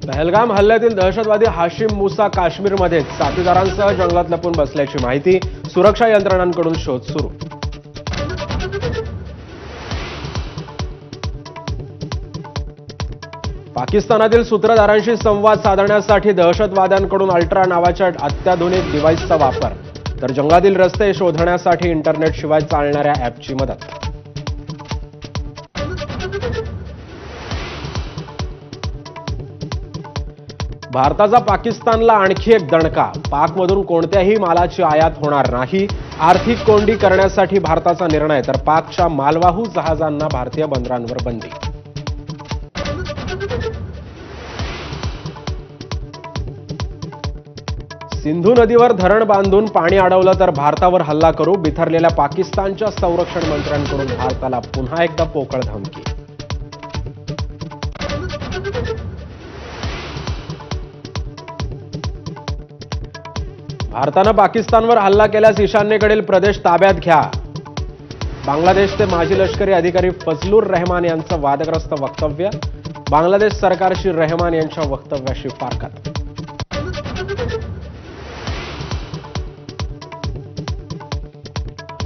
पहलगाम हल्ल्यातील दहशतवादी हाशिम मुसा काश्मीरमध्ये साथीदारांसह जंगलात लपून बसल्याची माहिती, सुरक्षा यंत्रणांकडून शोध सुरू. पाकिस्तानातील सूत्रधारांशी संवाद साधण्यासाठी दहशतवाद्यांकडून अल्ट्रा नावाच्या अत्याधुनिक डिव्हाइसचा वापर, तर जंगलातील रस्ते शोधण्यासाठी इंटरनेटशिवाय चालणाऱ्या ॲपची मदत. भारताचा पाकिस्तानला आणखी एक दणका, पाकमधून कोणत्याही मालाची आयात होणार नाही. आर्थिक कोंडी करण्यासाठी भारताचा निर्णय, तर पाकच्या मालवाहू जहाजांना भारतीय बंदरांवर बंदी. सिंधू नदीवर धरण बांधून पाणी अडवलं तर भारतावर हल्ला करू, बिथरलेल्या पाकिस्तानच्या संरक्षण मंत्र्यांकडून भारताला पुन्हा एकदा पोकळ धमकी. भारतानं पाकिस्तानवर हल्ला केल्यास ईशान्येकडील प्रदेश ताब्यात घ्या. बांगलादेशचे माजी लष्करी अधिकारी फजलुर रहमान यांचं वादग्रस्त वक्तव्य, बांगलादेश सरकारशी रहमान यांच्या वक्तव्याशी फारकत.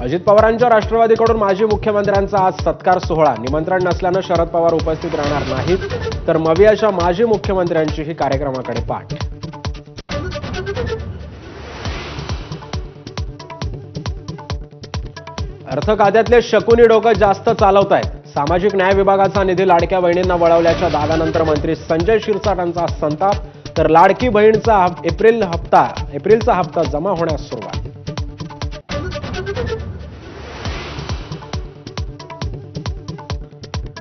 अजित पवारांच्या राष्ट्रवादीकडून माजी मुख्यमंत्र्यांचा आज सत्कार सोहळा, निमंत्रण नसल्यानं शरद पवार उपस्थित राहणार नाहीत, तर मवियाच्या माजी मुख्यमंत्र्यांचीही कार्यक्रमाकडे पाठ. अर्थ खात्यातले शकुनी डोकं जास्त चालवतायत. सामाजिक न्याय विभागाचा निधी लाडक्या बहिणींना वळवल्याच्या दाव्यानंतर मंत्री संजय शिरसाटांचा संताप, तर लाडकी बहीणचा एप्रिलचा हप्ता जमा होण्यास सुरुवात.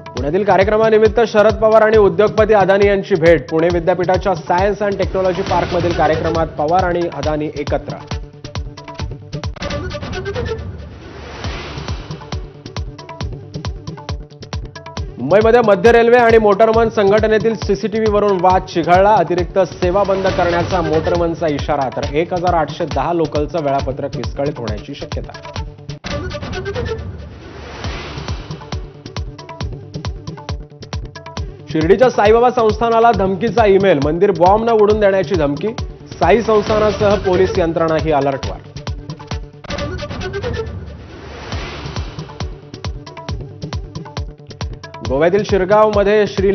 पुण्यातील कार्यक्रमानिमित्त शरद पवार आणि उद्योगपती अदानी यांची भेट, पुणे विद्यापीठाच्या सायन्स अँड टेक्नॉलॉजी पार्कमधील कार्यक्रमात पवार आणि अदानी एकत्र. मुंबईमध्ये मध्य रेल्वे आणि मोटरमन संघटनेतील सीसीटीव्हीवरून वाद चिघळला, अतिरिक्त सेवा बंद करण्याचा मोटरमनचा इशारा, तर 1810 लोकलचं वेळापत्रक विस्कळीत होण्याची शक्यता. शिर्डीच्या साईबाबा संस्थानाला धमकीचा ईमेल, मंदिर बॉम्ब न उडून देण्याची धमकी, साई संस्थानासह पोलीस यंत्रणाही अलर्टवर. गोव्यातील शिरगावमध्ये श्री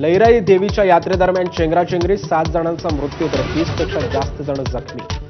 लैराई देवीच्या यात्रेदरम्यान चेंगराचेंगरी, 7 जणांचा मृत्यू तर 30 पेक्षा जास्त जण जखमी.